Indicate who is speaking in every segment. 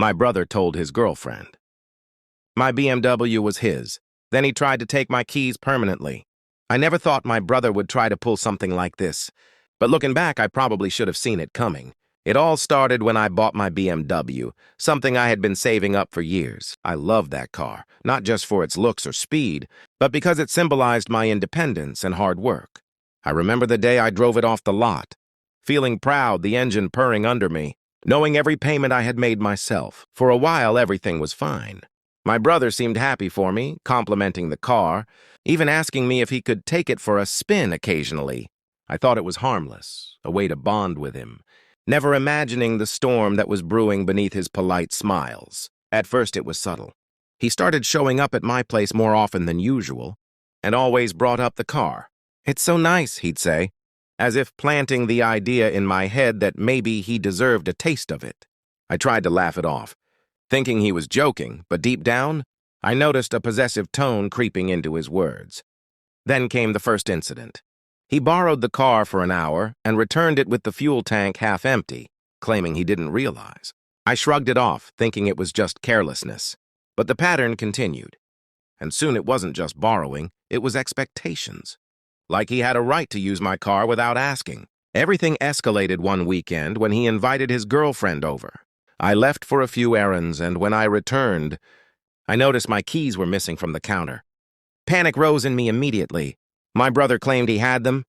Speaker 1: My brother told his girlfriend. My BMW was his. Then he tried to take my keys permanently. I never thought my brother would try to pull something like this, but looking back, I probably should have seen it coming. It all started when I bought my BMW, something I had been saving up for years. I loved that car, not just for its looks or speed, but because it symbolized my independence and hard work. I remember the day I drove it off the lot, feeling proud, the engine purring under me, knowing every payment I had made myself. For a while, everything was fine. My brother seemed happy for me, complimenting the car, even asking me if he could take it for a spin occasionally. I thought it was harmless, a way to bond with him, never imagining the storm that was brewing beneath his polite smiles. At first, it was subtle. He started showing up at my place more often than usual, and always brought up the car. "It's so nice," he'd say, as if planting the idea in my head that maybe he deserved a taste of it. I tried to laugh it off, thinking he was joking, but deep down, I noticed a possessive tone creeping into his words. Then came the first incident. He borrowed the car for an hour and returned it with the fuel tank half empty, claiming he didn't realize. I shrugged it off, thinking it was just carelessness. But the pattern continued. And soon it wasn't just borrowing, it was expectations. Like he had a right to use my car without asking. Everything escalated one weekend when he invited his girlfriend over. I left for a few errands, and when I returned, I noticed my keys were missing from the counter. Panic rose in me immediately. My brother claimed he had them,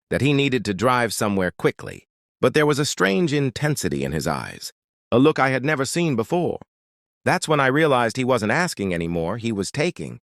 Speaker 1: that he needed to drive somewhere quickly. But there was a strange intensity in his eyes, a look I had never seen before. That's when I realized he wasn't asking anymore, he was taking.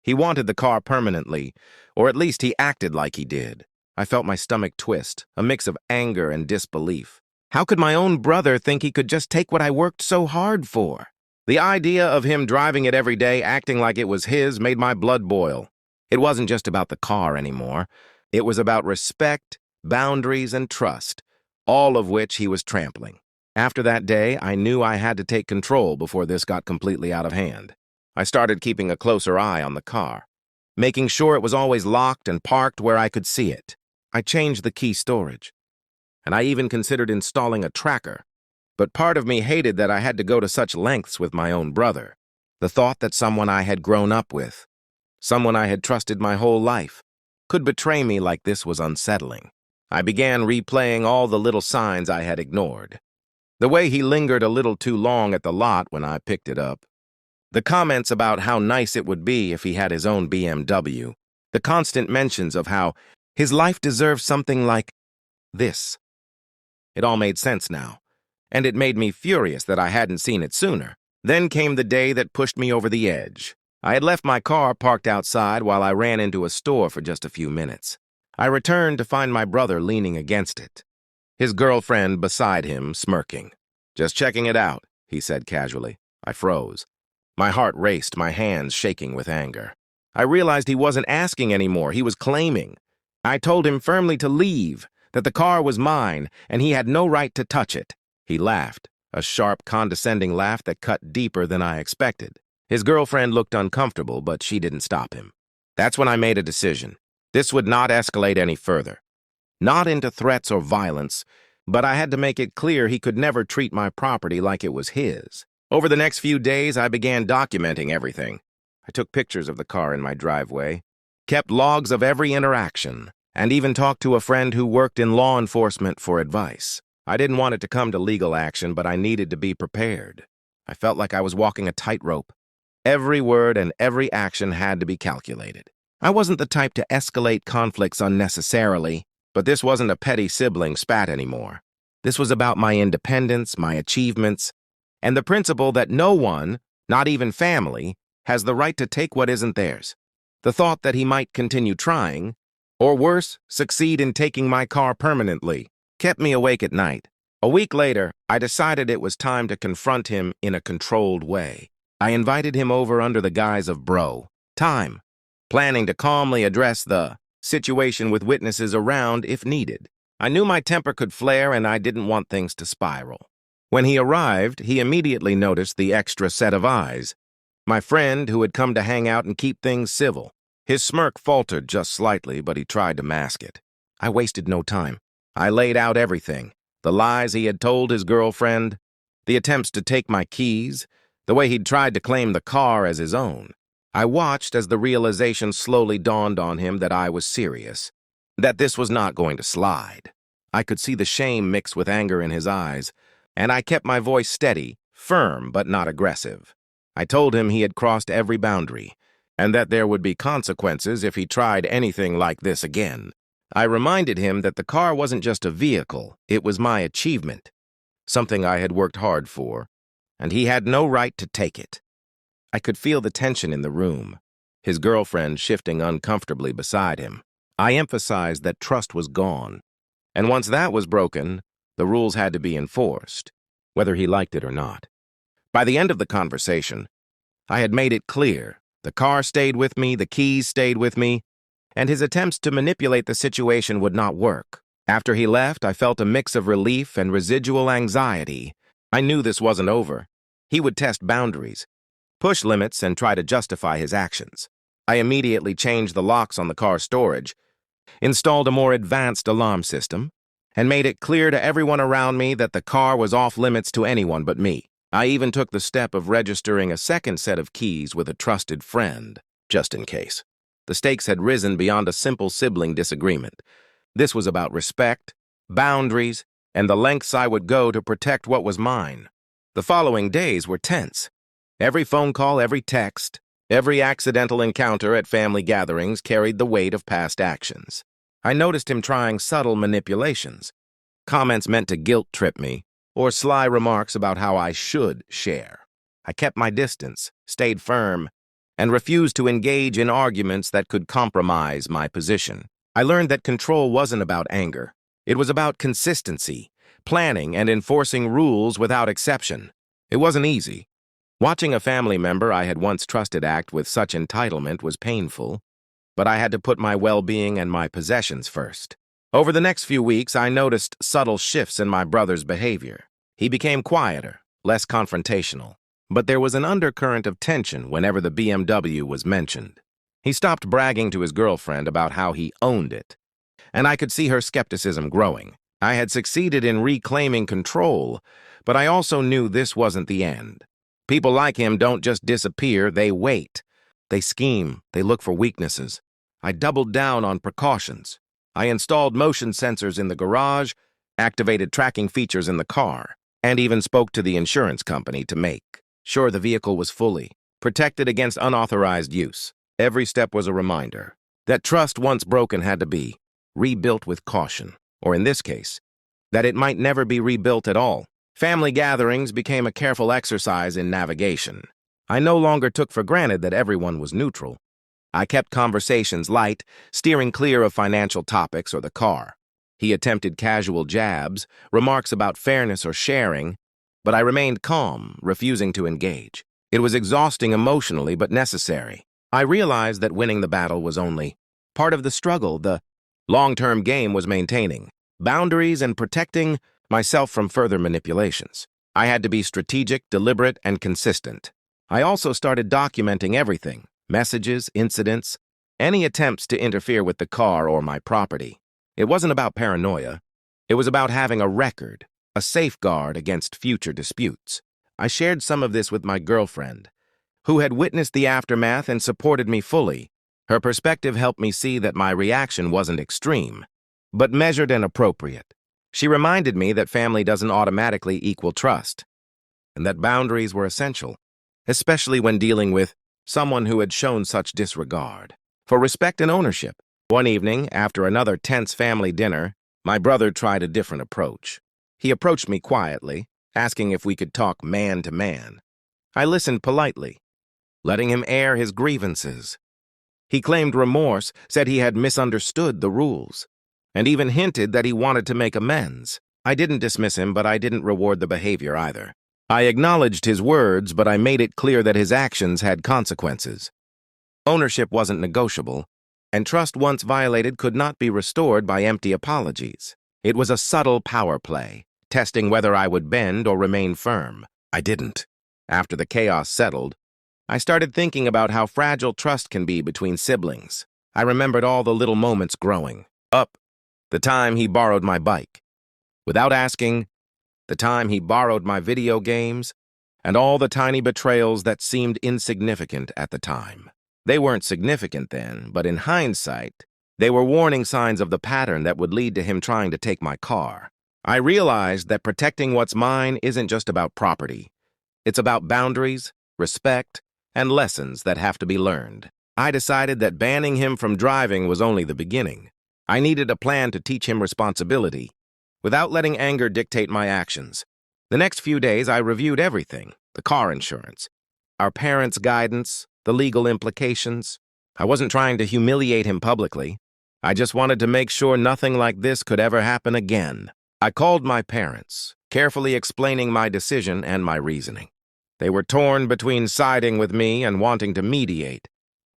Speaker 1: He wanted the car permanently, or at least he acted like he did. I felt my stomach twist, a mix of anger and disbelief. How could my own brother think he could just take what I worked so hard for? The idea of him driving it every day, acting like it was his, made my blood boil. It wasn't just about the car anymore. It was about respect, boundaries, and trust, all of which he was trampling. After that day, I knew I had to take control before this got completely out of hand. I started keeping a closer eye on the car, making sure it was always locked and parked where I could see it. I changed the key storage, and I even considered installing a tracker. But part of me hated that I had to go to such lengths with my own brother. The thought that someone I had grown up with, someone I had trusted my whole life, could betray me like this was unsettling. I began replaying all the little signs I had ignored. The way he lingered a little too long at the lot when I picked it up. The comments about how nice it would be if he had his own BMW. The constant mentions of how his life deserved something like this. It all made sense now, and it made me furious that I hadn't seen it sooner. Then came the day that pushed me over the edge. I had left my car parked outside while I ran into a store for just a few minutes. I returned to find my brother leaning against it, his girlfriend beside him, smirking. "Just checking it out," he said casually. I froze. My heart raced, my hands shaking with anger. I realized he wasn't asking anymore, he was claiming. I told him firmly to leave, that the car was mine, and he had no right to touch it. He laughed, a sharp, condescending laugh that cut deeper than I expected. His girlfriend looked uncomfortable, but she didn't stop him. That's when I made a decision. This would not escalate any further. Not into threats or violence, but I had to make it clear he could never treat my property like it was his. Over the next few days, I began documenting everything. I took pictures of the car in my driveway, kept logs of every interaction, and even talked to a friend who worked in law enforcement for advice. I didn't want it to come to legal action, but I needed to be prepared. I felt like I was walking a tightrope. Every word and every action had to be calculated. I wasn't the type to escalate conflicts unnecessarily, but this wasn't a petty sibling spat anymore. This was about my independence, my achievements, and the principle that no one, not even family, has the right to take what isn't theirs. The thought that he might continue trying, or worse, succeed in taking my car permanently, kept me awake at night. A week later, I decided it was time to confront him in a controlled way. I invited him over under the guise of bro time, planning to calmly address the situation with witnesses around if needed. I knew my temper could flare and I didn't want things to spiral. When he arrived, he immediately noticed the extra set of eyes. My friend who had come to hang out and keep things civil. His smirk faltered just slightly, but he tried to mask it. I wasted no time. I laid out everything. The lies he had told his girlfriend, The attempts to take my keys, the way he'd tried to claim the car as his own. I watched as the realization slowly dawned on him that I was serious, that this was not going to slide. I could see the shame mixed with anger in his eyes, and I kept my voice steady, firm but not aggressive. I told him he had crossed every boundary, and that there would be consequences if he tried anything like this again. I reminded him that the car wasn't just a vehicle, it was my achievement, something I had worked hard for, and he had no right to take it. I could feel the tension in the room, his girlfriend shifting uncomfortably beside him. I emphasized that trust was gone, and once that was broken, the rules had to be enforced, whether he liked it or not. By the end of the conversation, I had made it clear the car stayed with me, the keys stayed with me, and his attempts to manipulate the situation would not work. After he left, I felt a mix of relief and residual anxiety. I knew this wasn't over. He would test boundaries, push limits, and try to justify his actions. I immediately changed the locks on the car's storage, installed a more advanced alarm system, and made it clear to everyone around me that the car was off limits to anyone but me. I even took the step of registering a second set of keys with a trusted friend, just in case. The stakes had risen beyond a simple sibling disagreement. This was about respect, boundaries, and the lengths I would go to protect what was mine. The following days were tense. Every phone call, every text, every accidental encounter at family gatherings carried the weight of past actions. I noticed him trying subtle manipulations, comments meant to guilt-trip me, or sly remarks about how I should share. I kept my distance, stayed firm, and refused to engage in arguments that could compromise my position. I learned that control wasn't about anger. It was about consistency, planning, and enforcing rules without exception. It wasn't easy. Watching a family member I had once trusted act with such entitlement was painful, but I had to put my well-being and my possessions first. Over the next few weeks, I noticed subtle shifts in my brother's behavior. He became quieter, less confrontational, but there was an undercurrent of tension whenever the BMW was mentioned. He stopped bragging to his girlfriend about how he owned it, and I could see her skepticism growing. I had succeeded in reclaiming control, but I also knew this wasn't the end. People like him don't just disappear, they wait. They scheme, they look for weaknesses. I doubled down on precautions. I installed motion sensors in the garage, activated tracking features in the car, and even spoke to the insurance company to make sure the vehicle was fully protected against unauthorized use. Every step was a reminder that trust once broken had to be rebuilt with caution, or in this case, that it might never be rebuilt at all. Family gatherings became a careful exercise in navigation. I no longer took for granted that everyone was neutral. I kept conversations light, steering clear of financial topics or the car. He attempted casual jabs, remarks about fairness or sharing, but I remained calm, refusing to engage. It was exhausting emotionally, but necessary. I realized that winning the battle was only part of the struggle. The long-term game was maintaining boundaries and protecting myself from further manipulations. I had to be strategic, deliberate, and consistent. I also started documenting everything: messages, incidents, any attempts to interfere with the car or my property. It wasn't about paranoia. It was about having a record, a safeguard against future disputes. I shared some of this with my girlfriend, who had witnessed the aftermath and supported me fully. Her perspective helped me see that my reaction wasn't extreme, but measured and appropriate. She reminded me that family doesn't automatically equal trust, and that boundaries were essential, especially when dealing with someone who had shown such disregard for respect and ownership. One evening, after another tense family dinner, my brother tried a different approach. He approached me quietly, asking if we could talk man to man. I listened politely, letting him air his grievances. He claimed remorse, said he had misunderstood the rules, and even hinted that he wanted to make amends. I didn't dismiss him, but I didn't reward the behavior either. I acknowledged his words, but I made it clear that his actions had consequences. Ownership wasn't negotiable, and trust once violated could not be restored by empty apologies. It was a subtle power play, testing whether I would bend or remain firm. I didn't. After the chaos settled, I started thinking about how fragile trust can be between siblings. I remembered all the little moments growing up. The time he borrowed my bike, without asking, the time he borrowed my video games, and all the tiny betrayals that seemed insignificant at the time. They weren't significant then, but in hindsight, they were warning signs of the pattern that would lead to him trying to take my car. I realized that protecting what's mine isn't just about property. It's about boundaries, respect, and lessons that have to be learned. I decided that banning him from driving was only the beginning. I needed a plan to teach him responsibility, without letting anger dictate my actions. The next few days, I reviewed everything: the car insurance, our parents' guidance, the legal implications. I wasn't trying to humiliate him publicly. I just wanted to make sure nothing like this could ever happen again. I called my parents, carefully explaining my decision and my reasoning. They were torn between siding with me and wanting to mediate,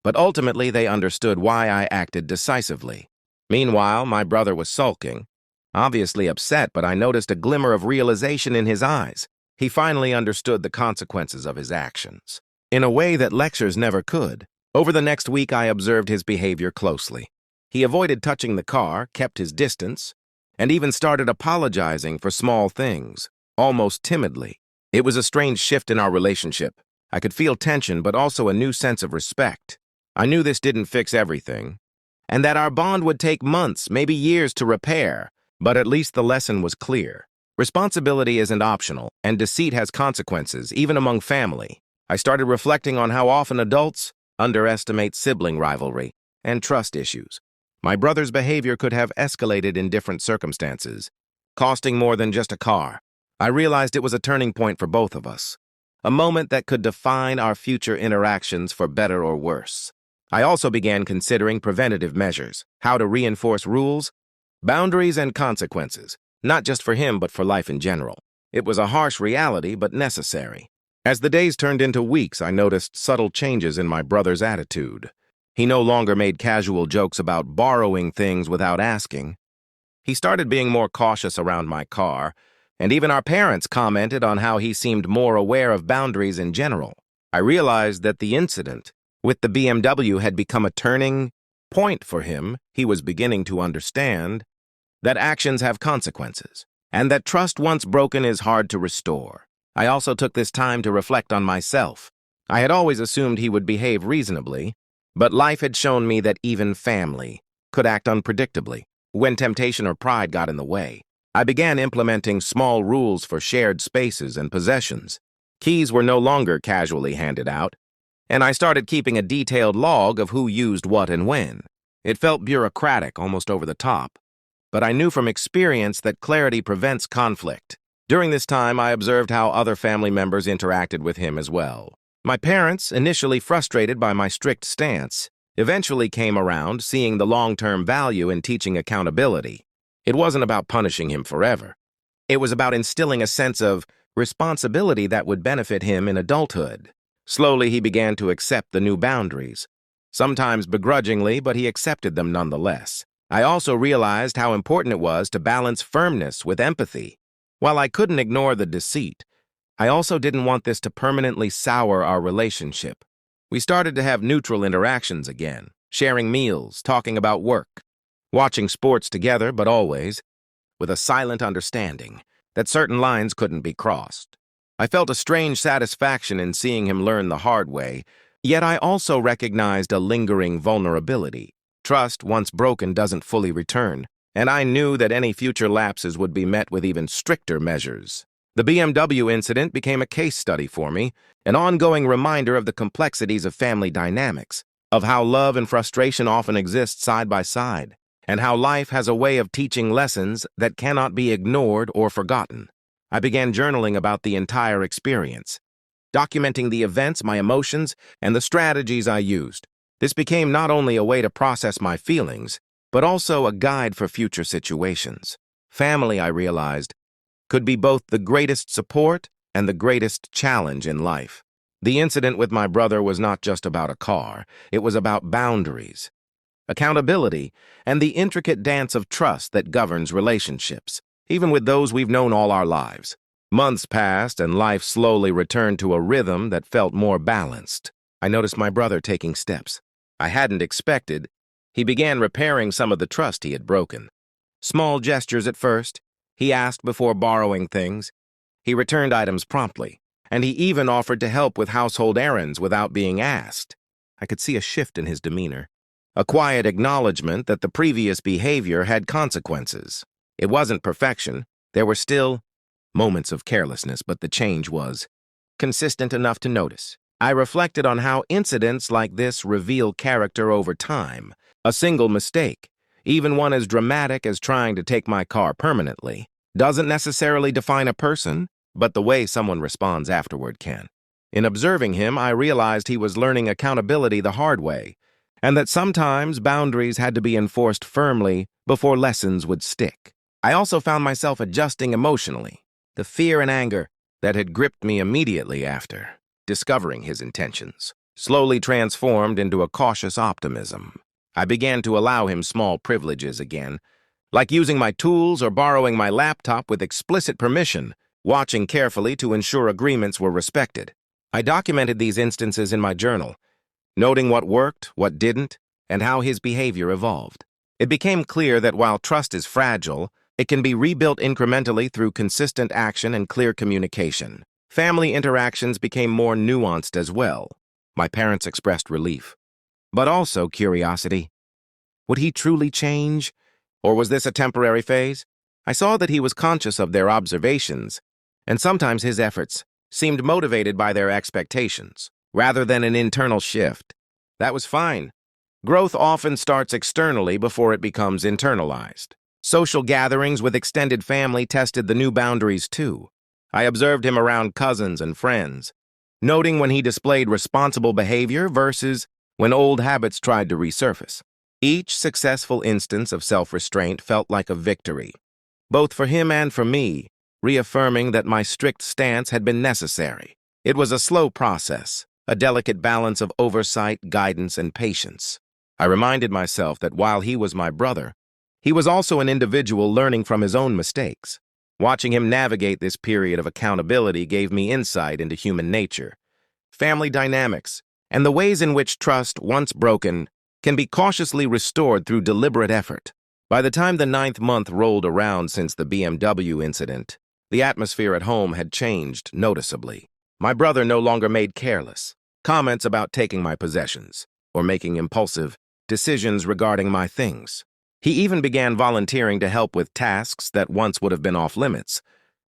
Speaker 1: but ultimately they understood why I acted decisively. Meanwhile, my brother was sulking, obviously upset, but I noticed a glimmer of realization in his eyes. He finally understood the consequences of his actions, in a way that lectures never could. Over the next week, I observed his behavior closely. He avoided touching the car, kept his distance, and even started apologizing for small things, almost timidly. It was a strange shift in our relationship. I could feel tension, but also a new sense of respect. I knew this didn't fix everything, and that our bond would take months, maybe years to repair, but at least the lesson was clear. Responsibility isn't optional, and deceit has consequences, even among family. I started reflecting on how often adults underestimate sibling rivalry and trust issues. My brother's behavior could have escalated in different circumstances, costing more than just a car. I realized it was a turning point for both of us, a moment that could define our future interactions for better or worse. I also began considering preventative measures, how to reinforce rules, boundaries, and consequences, not just for him but for life in general. It was a harsh reality, but necessary. As the days turned into weeks, I noticed subtle changes in my brother's attitude. He no longer made casual jokes about borrowing things without asking. He started being more cautious around my car, and even our parents commented on how he seemed more aware of boundaries in general. I realized that the incident with the BMW had become a turning point for him. He was beginning to understand that actions have consequences, and that trust once broken is hard to restore. I also took this time to reflect on myself. I had always assumed he would behave reasonably, but life had shown me that even family could act unpredictably when temptation or pride got in the way. I began implementing small rules for shared spaces and possessions. Keys were no longer casually handed out, and I started keeping a detailed log of who used what and when. It felt bureaucratic, almost over the top, but I knew from experience that clarity prevents conflict. During this time, I observed how other family members interacted with him as well. My parents, initially frustrated by my strict stance, eventually came around, seeing the long-term value in teaching accountability. It wasn't about punishing him forever. It was about instilling a sense of responsibility that would benefit him in adulthood. Slowly, he began to accept the new boundaries, sometimes begrudgingly, but he accepted them nonetheless. I also realized how important it was to balance firmness with empathy. While I couldn't ignore the deceit, I also didn't want this to permanently sour our relationship. We started to have neutral interactions again, sharing meals, talking about work, watching sports together, but always with a silent understanding that certain lines couldn't be crossed. I felt a strange satisfaction in seeing him learn the hard way, yet I also recognized a lingering vulnerability. Trust, once broken, doesn't fully return, and I knew that any future lapses would be met with even stricter measures. The BMW incident became a case study for me, an ongoing reminder of the complexities of family dynamics, of how love and frustration often exist side by side, and how life has a way of teaching lessons that cannot be ignored or forgotten. I began journaling about the entire experience, documenting the events, my emotions, and the strategies I used. This became not only a way to process my feelings, but also a guide for future situations. Family, I realized, could be both the greatest support and the greatest challenge in life. The incident with my brother was not just about a car. It was about boundaries, accountability, and the intricate dance of trust that governs relationships, even with those we've known all our lives. Months passed, and life slowly returned to a rhythm that felt more balanced. I noticed my brother taking steps I hadn't expected. He began repairing some of the trust he had broken. Small gestures at first. He asked before borrowing things, He returned items promptly, and he even offered to help with household errands without being asked. I could see a shift in his demeanor, a quiet acknowledgement that the previous behavior had consequences. It wasn't perfection. There were still moments of carelessness, but the change was consistent enough to notice. I reflected on how incidents like this reveal character over time. A single mistake, even one as dramatic as trying to take my car permanently, doesn't necessarily define a person, but the way someone responds afterward can. In observing him, I realized he was learning accountability the hard way, and that sometimes boundaries had to be enforced firmly before lessons would stick. I also found myself adjusting emotionally. The fear and anger that had gripped me immediately after discovering his intentions slowly transformed into a cautious optimism. I began to allow him small privileges again, like using my tools or borrowing my laptop with explicit permission, watching carefully to ensure agreements were respected. I documented these instances in my journal, noting what worked, what didn't, and how his behavior evolved. It became clear that while trust is fragile, it can be rebuilt incrementally through consistent action and clear communication. Family interactions became more nuanced as well. My parents expressed relief, but also curiosity. Would he truly change, or was this a temporary phase? I saw that he was conscious of their observations, and sometimes his efforts seemed motivated by their expectations, rather than an internal shift. That was fine. Growth often starts externally before it becomes internalized. Social gatherings with extended family tested the new boundaries too. I observed him around cousins and friends, noting when he displayed responsible behavior versus when old habits tried to resurface. Each successful instance of self-restraint felt like a victory, both for him and for me, reaffirming that my strict stance had been necessary. It was a slow process, a delicate balance of oversight, guidance, and patience. I reminded myself that while he was my brother, he was also an individual learning from his own mistakes. Watching him navigate this period of accountability gave me insight into human nature, family dynamics, and the ways in which trust, once broken, can be cautiously restored through deliberate effort. By the time the 9th month rolled around since the BMW incident, the atmosphere at home had changed noticeably. My brother no longer made careless comments about taking my possessions or making impulsive decisions regarding my things. He even began volunteering to help with tasks that once would have been off-limits,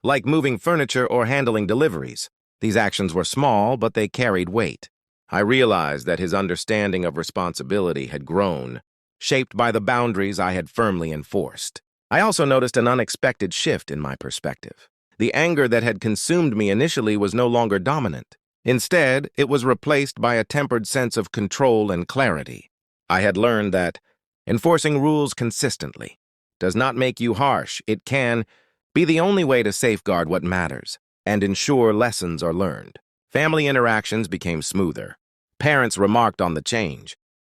Speaker 1: like moving furniture or handling deliveries. These actions were small, but they carried weight. I realized that his understanding of responsibility had grown, shaped by the boundaries I had firmly enforced. I also noticed an unexpected shift in my perspective. The anger that had consumed me initially was no longer dominant. Instead, it was replaced by a tempered sense of control and clarity. I had learned that enforcing rules consistently does not make you harsh. It can be the only way to safeguard what matters and ensure lessons are learned. Family interactions became smoother. Parents remarked on the change.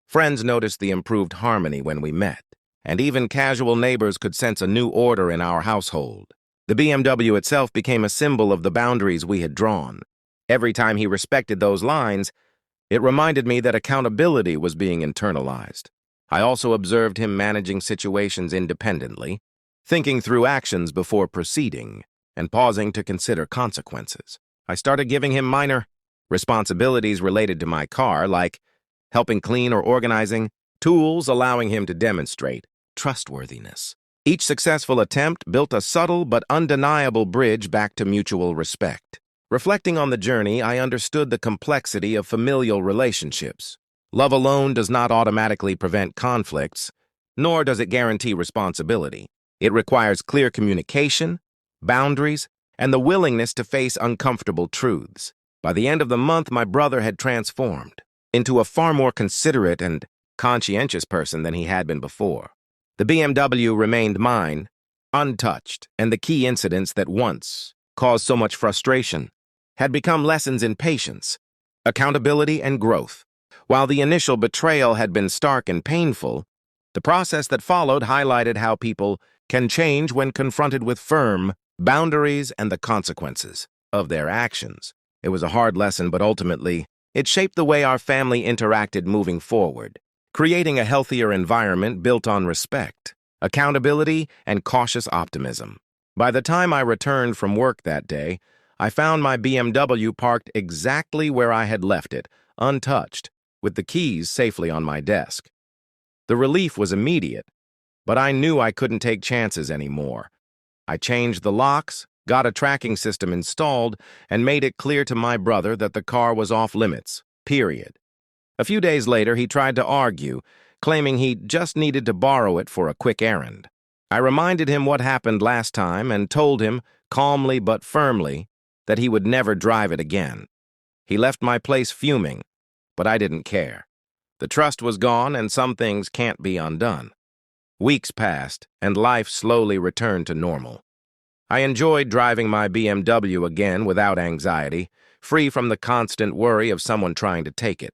Speaker 1: Friends noticed the improved harmony when we met, and even casual neighbors could sense a new order in our household. The BMW itself became a symbol of the boundaries we had drawn. Every time he respected those lines, it reminded me that accountability was being internalized. I also observed him managing situations independently, thinking through actions before proceeding, and pausing to consider consequences. I started giving him minor responsibilities related to my car, like helping clean or organizing, tools allowing him to demonstrate trustworthiness. Each successful attempt built a subtle but undeniable bridge back to mutual respect. Reflecting on the journey, I understood the complexity of familial relationships. Love alone does not automatically prevent conflicts, nor does it guarantee responsibility. It requires clear communication, boundaries, and the willingness to face uncomfortable truths. By the end of the month, my brother had transformed into a far more considerate and conscientious person than he had been before. The BMW remained mine, untouched, and the key incidents that once caused so much frustration had become lessons in patience, accountability, and growth. While the initial betrayal had been stark and painful, the process that followed highlighted how people can change when confronted with firm boundaries and the consequences of their actions. It was a hard lesson, but ultimately, it shaped the way our family interacted moving forward, creating a healthier environment built on respect, accountability, and cautious optimism. By the time I returned from work that day, I found my BMW parked exactly where I had left it, untouched, with the keys safely on my desk. The relief was immediate, but I knew I couldn't take chances anymore. I changed the locks, got a tracking system installed, and made it clear to my brother that the car was off limits, period. A few days later, he tried to argue, claiming he just needed to borrow it for a quick errand. I reminded him what happened last time and told him, calmly but firmly, that he would never drive it again. He left my place fuming, but I didn't care. The trust was gone, and some things can't be undone. Weeks passed, and life slowly returned to normal. I enjoyed driving my BMW again without anxiety, free from the constant worry of someone trying to take it.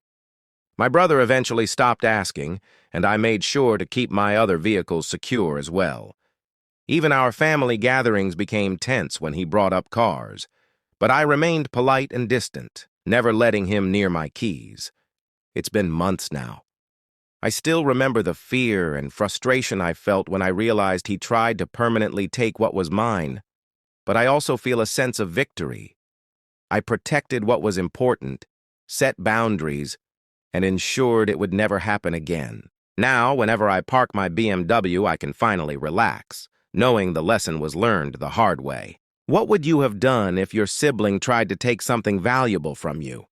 Speaker 1: My brother eventually stopped asking, and I made sure to keep my other vehicles secure as well. Even our family gatherings became tense when he brought up cars, but I remained polite and distant, never letting him near my keys. It's been months now. I still remember the fear and frustration I felt when I realized he tried to permanently take what was mine, but I also feel a sense of victory. I protected what was important, set boundaries, and ensured it would never happen again. Now, whenever I park my BMW, I can finally relax, knowing the lesson was learned the hard way. What would you have done if your sibling tried to take something valuable from you?